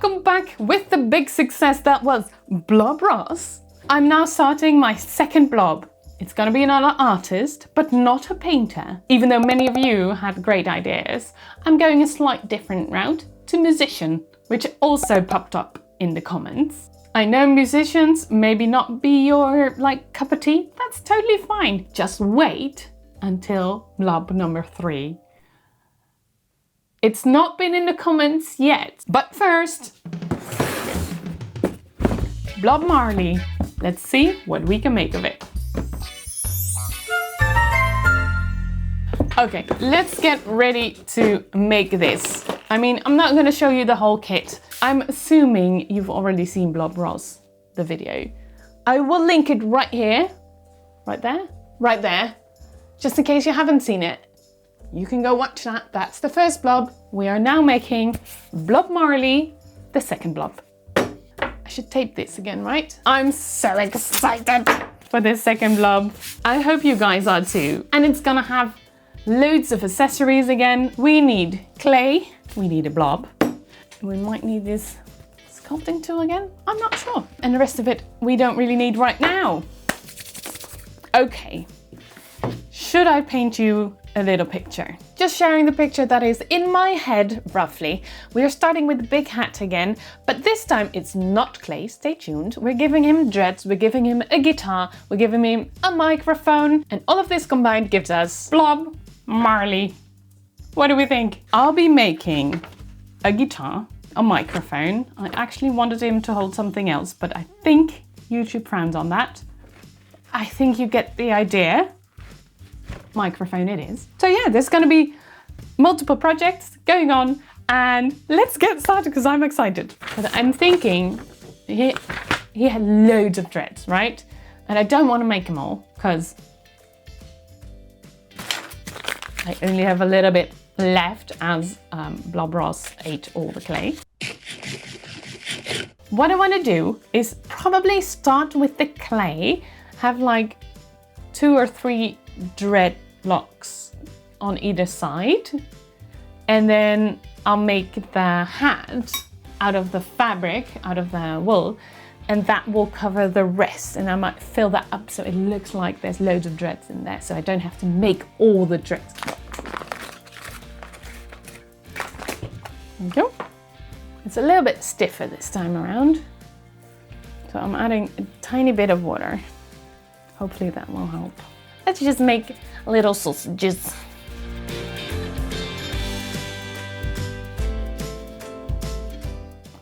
welcome back with the big success that was Blob Ross. I'm now starting my second blob. It's gonna be another artist, but not a painter. Even though many of you had great ideas, I'm going a slight different route to musician, which also popped up in the comments. I know musicians maybe not be your cup of tea. That's totally fine. Just wait until blob number 3. It's not been in the comments yet, but first, Blob Marley. Let's see what we can make of it. Okay, let's get ready to make this. I mean, I'm not gonna show you the whole kit. I'm assuming you've already seen Blob Ross, the video. I will link it right here, right there, just in case you haven't seen it. You can go watch that. That's the first blob. We are now making Blob Marley, the second blob. I should tape this again, right? I'm so excited for this second blob. I hope you guys are too. And it's gonna have loads of accessories again. We need clay, we need a blob. We might need this sculpting tool again. I'm not sure. And the rest of it, we don't really need right now. Okay, should I paint you a little picture? Just sharing the picture that is in my head, roughly. We are starting with the big hat again, but this time it's not clay, stay tuned. We're giving him dreads, we're giving him a guitar, we're giving him a microphone, and all of this combined gives us Blob Marley. What do we think? I'll be making a guitar, a microphone. I actually wanted him to hold something else, but I think YouTube frowned on that. I think you get the idea. Microphone it is. So yeah, there's gonna be multiple projects going on, and let's get started because I'm excited. But I'm thinking he had loads of dreads, right? And I don't want to make them all because I only have a little bit left as Blob Ross ate all the clay. What I want to do is probably start with the clay, have 2 or 3 dread locks on either side, and then I'll make the hat out of the fabric, out of the wool, and that will cover the rest, and I might fill that up so it looks like there's loads of dreads in there, so I don't have to make all the dreads. There we go. It's a little bit stiffer this time around, so I'm adding a tiny bit of water. Hopefully that will help. Let's just make little sausages.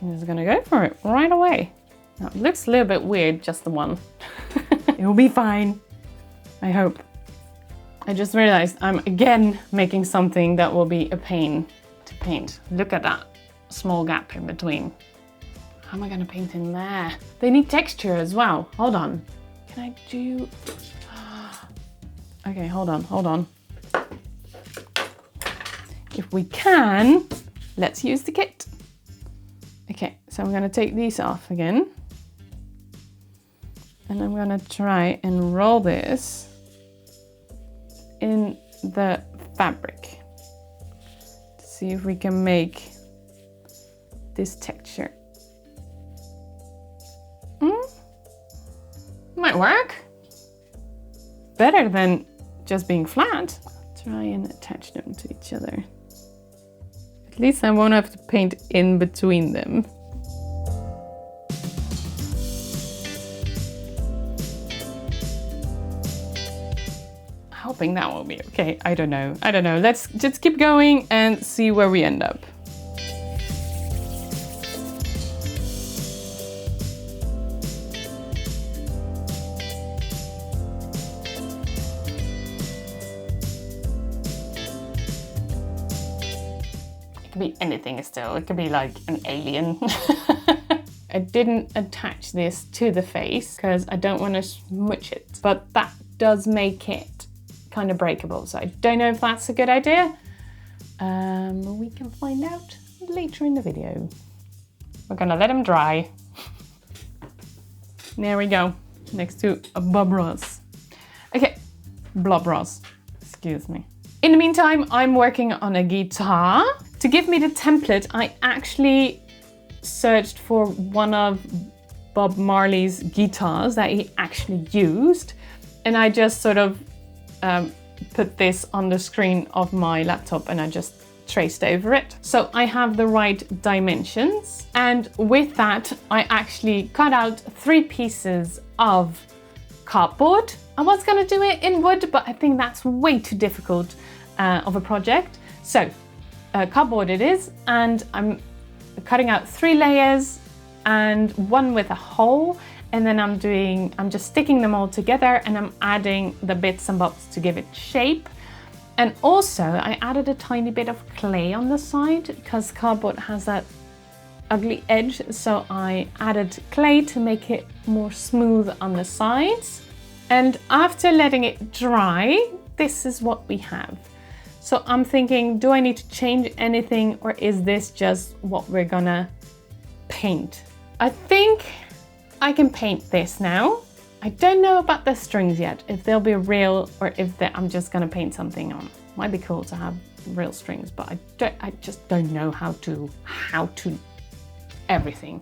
I'm just gonna go for it right away. Now, it looks a little bit weird, just the one. It will be fine, I hope. I just realized I'm again making something that will be a pain to paint. Look at that small gap in between. How am I gonna paint in there? They need texture as well. Hold on. Can I do... Okay, hold on. If we can, let's use the kit. Okay, so I'm gonna take these off again. And I'm gonna try and roll this in the fabric to see if we can make this texture. Might work. Better than just being flat. Try and attach them to each other. At least I won't have to paint in between them. Hoping that will be okay. I don't know. Let's just keep going and see where we end up. It could be anything still. It could be like an alien. I didn't attach this to the face because I don't want to smooch it, but that does make it kind of breakable. So I don't know if that's a good idea. We can find out later in the video. We're gonna let them dry. There we go, next to a Blob Ross. Okay, Blob Ross, excuse me. In the meantime, I'm working on a guitar. To give me the template, I actually searched for one of Bob Marley's guitars that he actually used, and I just sort of put this on the screen of my laptop and I just traced over it. So I have the right dimensions, and with that I actually cut out 3 pieces of cardboard. I was gonna do it in wood, but I think that's way too difficult of a project. So cardboard it is, and I'm cutting out 3 layers and one with a hole, and then I'm just sticking them all together, and I'm adding the bits and bobs to give it shape. And also I added a tiny bit of clay on the side because cardboard has that ugly edge, so I added clay to make it more smooth on the sides. And after letting it dry, this is what we have. So I'm thinking, do I need to change anything, or is this just what we're gonna paint? I think I can paint this now. I don't know about the strings yet, if they'll be real or if I'm just gonna paint something on. Might be cool to have real strings, but I just don't know how to everything.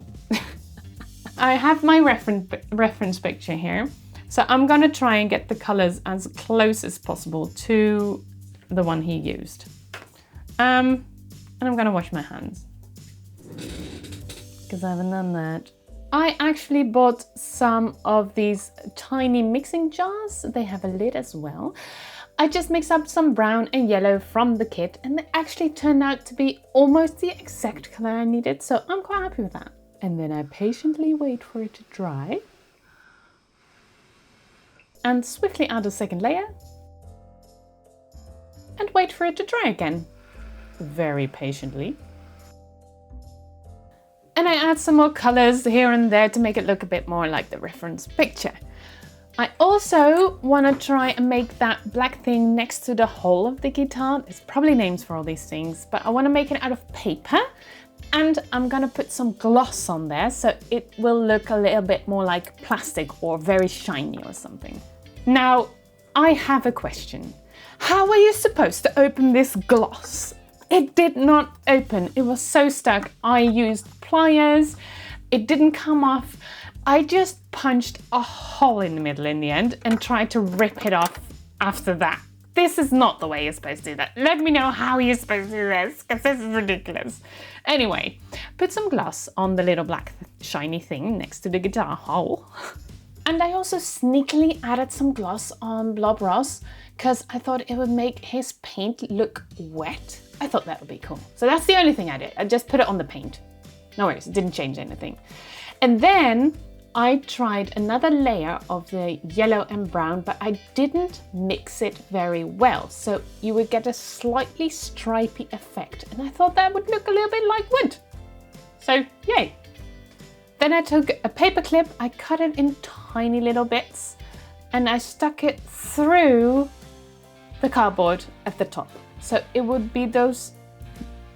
I have my reference picture here. So I'm gonna try and get the colors as close as possible to the one he used. And I'm gonna wash my hands because I haven't done that. I actually bought some of these tiny mixing jars. They have a lid as well. I just mixed up some brown and yellow from the kit, and they actually turned out to be almost the exact color I needed, so I'm quite happy with that. And then I patiently wait for it to dry and swiftly add a second layer and wait for it to dry again, very patiently. And I add some more colors here and there to make it look a bit more like the reference picture. I also want to try and make that black thing next to the hole of the guitar. There's probably names for all these things, but I want to make it out of paper, and I'm going to put some gloss on there so it will look a little bit more like plastic or very shiny or something. Now, I have a question. How are you supposed to open this gloss? It did not open. It was so stuck. I used pliers. It didn't come off. I just punched a hole in the middle in the end and tried to rip it off after that. This is not the way you're supposed to do that. Let me know how you're supposed to do this, because this is ridiculous. Anyway, put some gloss on the little black shiny thing next to the guitar hole. And I also sneakily added some gloss on Blob Ross because I thought it would make his paint look wet. I thought that would be cool. So that's the only thing I did. I just put it on the paint. No worries, it didn't change anything. And then I tried another layer of the yellow and brown, but I didn't mix it very well. So you would get a slightly stripy effect. And I thought that would look a little bit like wood. So yay. Then I took a paper clip, I cut it in tiny little bits, and I stuck it through the cardboard at the top. So it would be those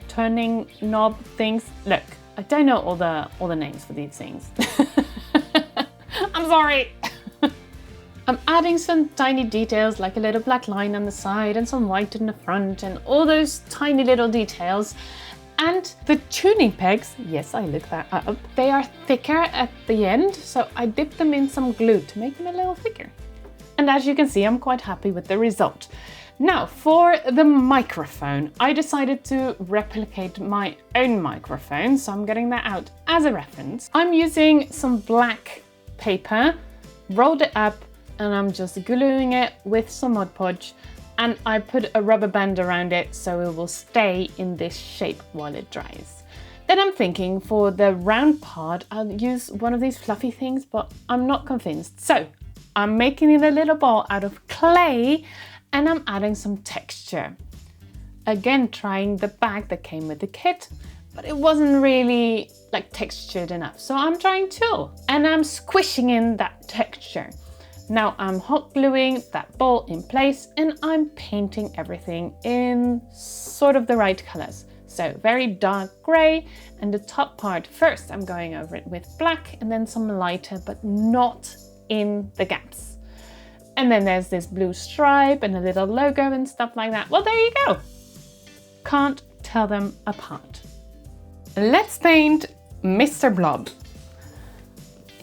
turning knob things. Look, I don't know all the names for these things. I'm sorry. I'm adding some tiny details like a little black line on the side and some white in the front and all those tiny little details. And the tuning pegs, yes, I looked that up, they are thicker at the end, so I dipped them in some glue to make them a little thicker. And as you can see, I'm quite happy with the result. Now, for the microphone, I decided to replicate my own microphone, so I'm getting that out as a reference. I'm using some black paper, rolled it up, and I'm just gluing it with some Mod Podge, and I put a rubber band around it so it will stay in this shape while it dries. Then I'm thinking for the round part, I'll use one of these fluffy things, but I'm not convinced. So I'm making it a little ball out of clay, and I'm adding some texture. Again, trying the bag that came with the kit, but it wasn't really like textured enough. So I'm trying tulle and I'm squishing in that texture. Now I'm hot gluing that ball in place and I'm painting everything in sort of the right colors. So very dark gray, and the top part first I'm going over it with black and then some lighter, but not in the gaps. And then there's this blue stripe and a little logo and stuff like that. Well, there you go. Can't tell them apart. Let's paint Mr. Blob.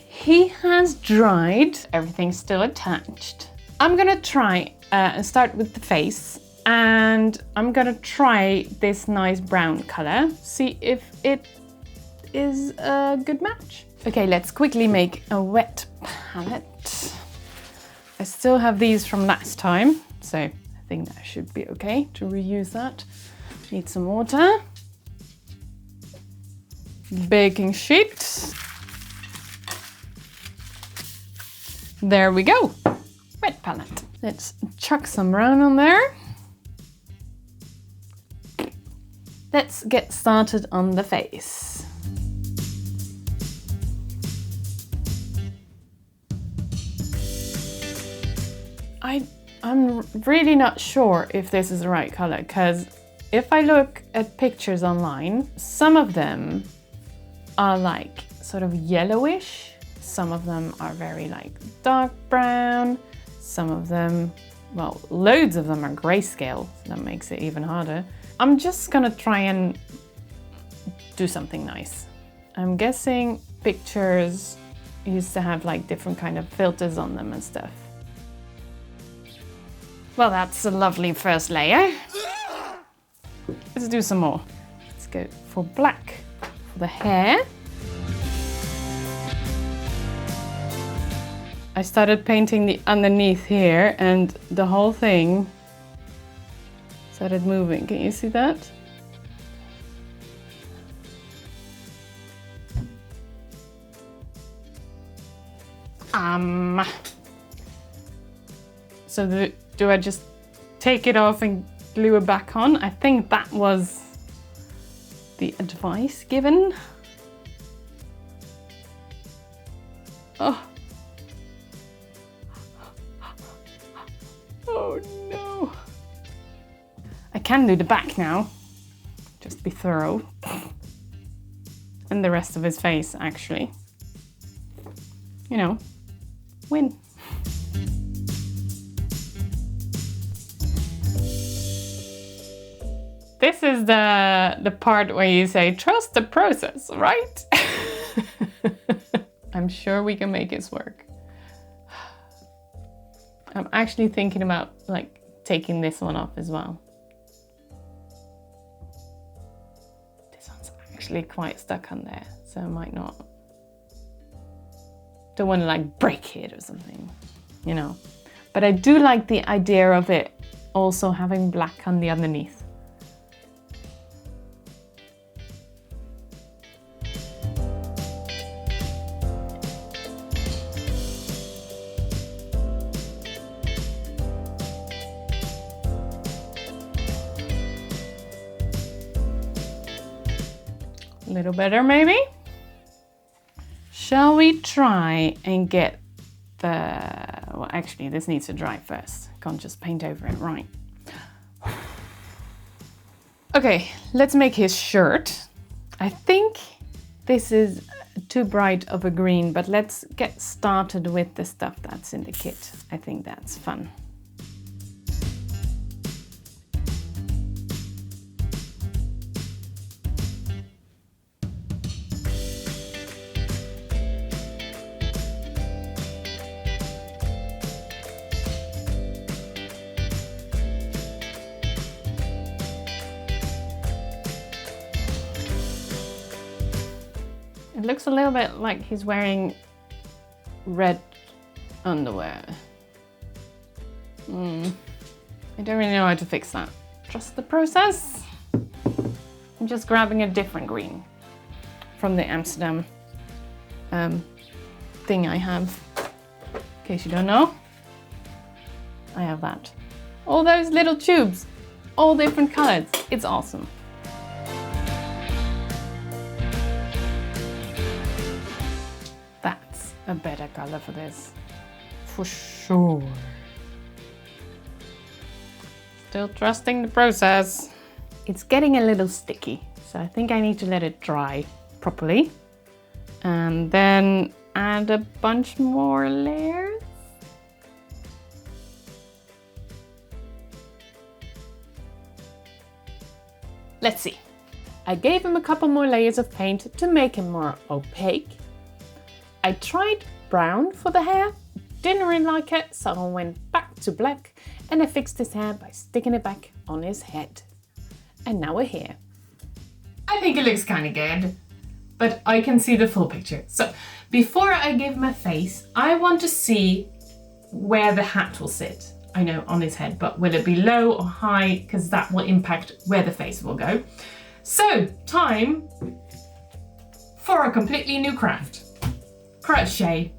He has dried, everything's still attached. I'm gonna try and start with the face, and I'm gonna try this nice brown color, see if it is a good match. Okay, let's quickly make a wet palette. I still have these from last time, so I think that should be okay to reuse that. Need some water. Baking sheet. There we go. Wet palette. Let's chuck some brown on there. Let's get started on the face. I'm really not sure if this is the right color, because if I look at pictures online, some of them are like sort of yellowish. Some of them are very like dark brown. Some of them, well, loads of them are grayscale, so that makes it even harder. I'm just gonna try and do something nice. I'm guessing pictures used to have like different kind of filters on them and stuff. Well, that's a lovely first layer. Let's do some more. Let's go for black for the hair. I started painting the underneath here and the whole thing started moving. Can you see that? So do I just take it off and glue it back on? I think that was the advice given. Oh. Oh no. I can do the back now. Just be thorough. And the rest of his face, actually. You know, win. This is the part where you say, trust the process, right? I'm sure we can make this work. I'm actually thinking about like taking this one off as well. This one's actually quite stuck on there, so I might not. Don't want to like break it or something, you know. But I do like the idea of it also having black on the underneath. A little better maybe? Shall we try and get the... Well, actually, this needs to dry first. Can't just paint over it, right? Okay, let's make his shirt. I think this is too bright of a green, but let's get started with the stuff that's in the kit. I think that's fun. It looks a little bit like he's wearing red underwear. I don't really know how to fix that. Trust the process. I'm just grabbing a different green from the Amsterdam thing I have. In case you don't know, I have that. All those little tubes, all different colors. It's awesome. That's a better color for this, for sure. Still trusting the process. It's getting a little sticky, so I think I need to let it dry properly. And then add a bunch more layers. Let's see. I gave him a couple more layers of paint to make him more opaque. I tried brown for the hair, didn't really like it, so I went back to black and I fixed his hair by sticking it back on his head. And now we're here. I think it looks kind of good, but I can see the full picture. So before I give him a face, I want to see where the hat will sit. I know on his head, but will it be low or high? Because that will impact where the face will go. So time for a completely new craft. Crochet.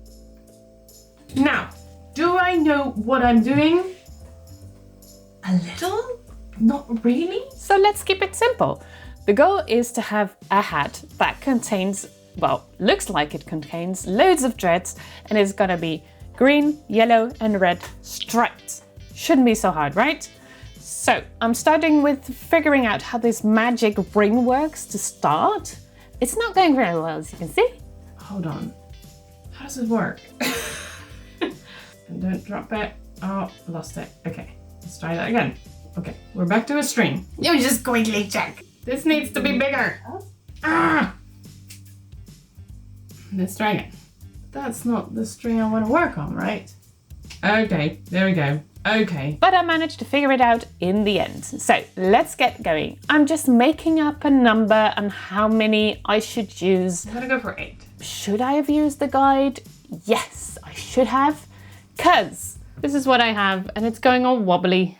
Now, do I know what I'm doing? A little? Not really. So let's keep it simple. The goal is to have a hat that contains, well, looks like it contains loads of threads, and it's gonna be green, yellow, and red striped. Shouldn't be so hard, right? So I'm starting with figuring out how this magic ring works to start. It's not going very well, as you can see. Hold on. How does it work? And don't drop it. Oh, lost it. Okay, let's try that again. Okay, we're back to a string. You just quickly check. This needs to be bigger. Ah! Let's try again. That's not the string I want to work on, right? Okay, there we go. Okay. But I managed to figure it out in the end. So let's get going. I'm just making up a number on how many I should use. I'm gonna go for 8. Should I have used the guide? Yes, I should have. Cause this is what I have and it's going all wobbly.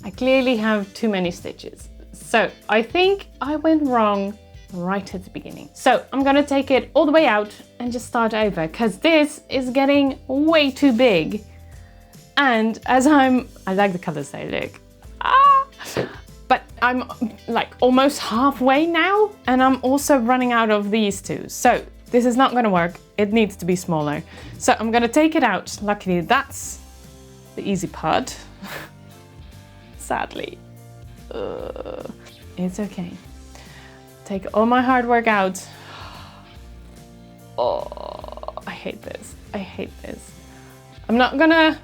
I clearly have too many stitches. So I think I went wrong right at the beginning. So I'm gonna take it all the way out and just start over because this is getting way too big. And as I like the colors they look. But I'm like almost halfway now and I'm also running out of these two. So this is not gonna work. It needs to be smaller. So I'm gonna take it out. Luckily that's the easy part. Sadly. It's okay. Take all my hard work out. Oh, I hate this. I hate this. I'm not gonna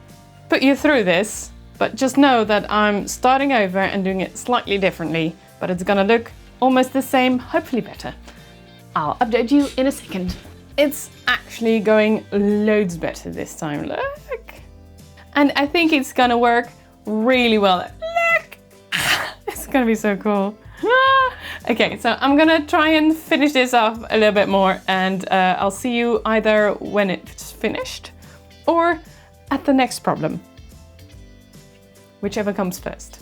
put you through this, but just know that I'm starting over and doing it slightly differently, but it's gonna look almost the same, hopefully better. I'll update you in a second. It's actually going loads better this time, look. And I think it's gonna work really well. Look, it's gonna be so cool. Okay, so I'm gonna try and finish this off a little bit more and I'll see you either when it's finished or at the next problem. Whichever comes first.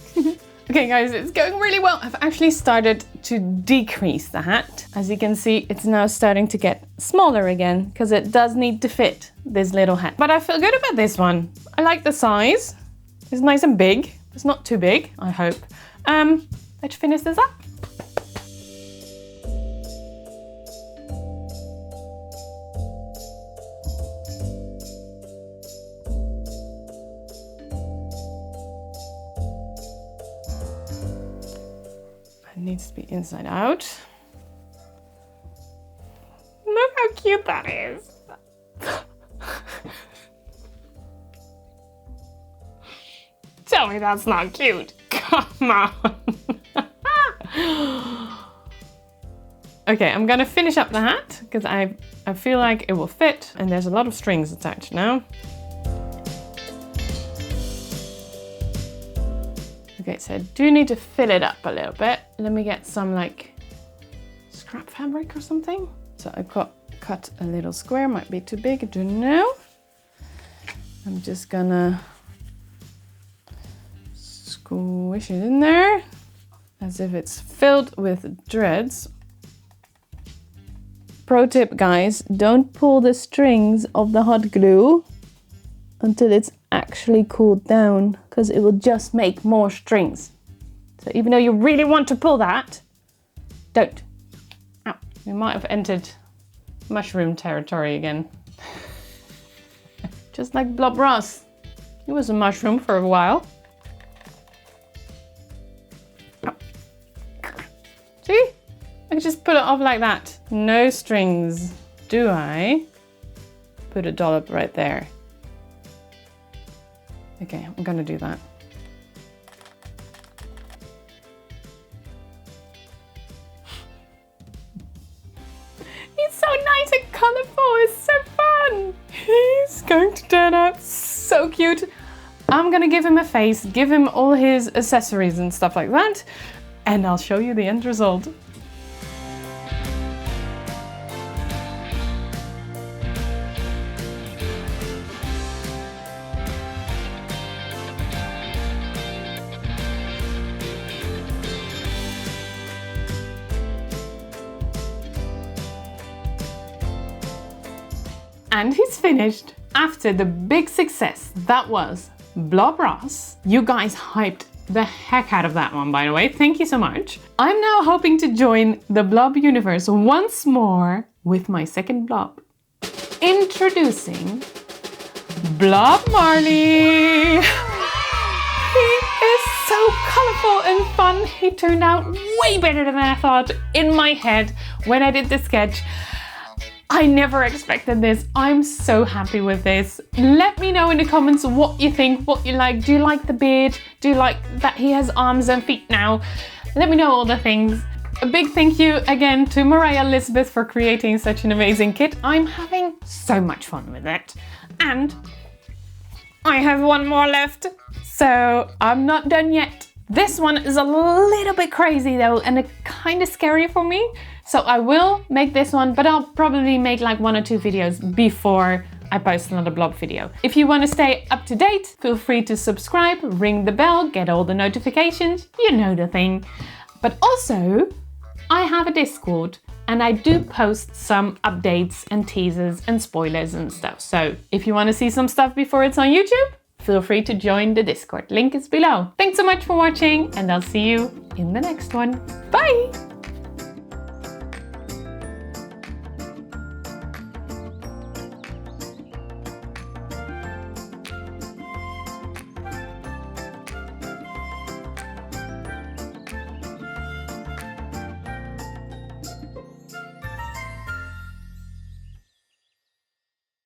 Okay guys, it's going really well. I've actually started to decrease the hat. As you can see, it's now starting to get smaller again because it does need to fit this little hat. But I feel good about this one. I like the size. It's nice and big. It's not too big, I hope. Let's finish this up. It needs to be inside out. Look how cute that is. Tell me that's not cute. Come on. Okay, I'm gonna finish up the hat because I feel like it will fit and there's a lot of strings attached now. Okay, so I do need to fill it up a little bit. Let me get some like scrap fabric or something. So I've cut a little square, might be too big, I don't know. I'm just gonna squish it in there as if it's filled with threads. Pro tip guys, don't pull the strings of the hot glue until it's actually cooled down because it will just make more strings. So even though you really want to pull that, don't. Ow, we might have entered mushroom territory again. Just like Blob Ross. He was a mushroom for a while. Ow. See? I can just put it off like that. No strings. Do I? Put a dollop right there. Okay, I'm gonna do that. colorful. It's so fun. He's going to turn out so cute. I'm gonna give him a face, give him all his accessories and stuff like that, and I'll show you the end result. And he's finished. After the big success that was Blob Ross, you guys hyped the heck out of that one, by the way. Thank you so much. I'm now hoping to join the Blob universe once more with my second blob. Introducing Blob Marley. He is so colorful and fun. He turned out way better than I thought in my head when I did the sketch. I never expected this. I'm so happy with this. Let me know in the comments what you think, what you like. Do you like the beard? Do you like that he has arms and feet now? Let me know all the things. A big thank you again to Mariah Elizabeth for creating such an amazing kit. I'm having so much fun with it. And I have one more left, so I'm not done yet. This one is a little bit crazy though, and kind of scary for me. So I will make this one, but I'll probably make like 1 or 2 videos before I post another blob video. If you want to stay up to date, feel free to subscribe, ring the bell, get all the notifications, you know the thing. But also, I have a Discord and I do post some updates and teasers and spoilers and stuff. So if you want to see some stuff before it's on YouTube, feel free to join the Discord. Link is below. Thanks so much for watching and I'll see you in the next one. Bye!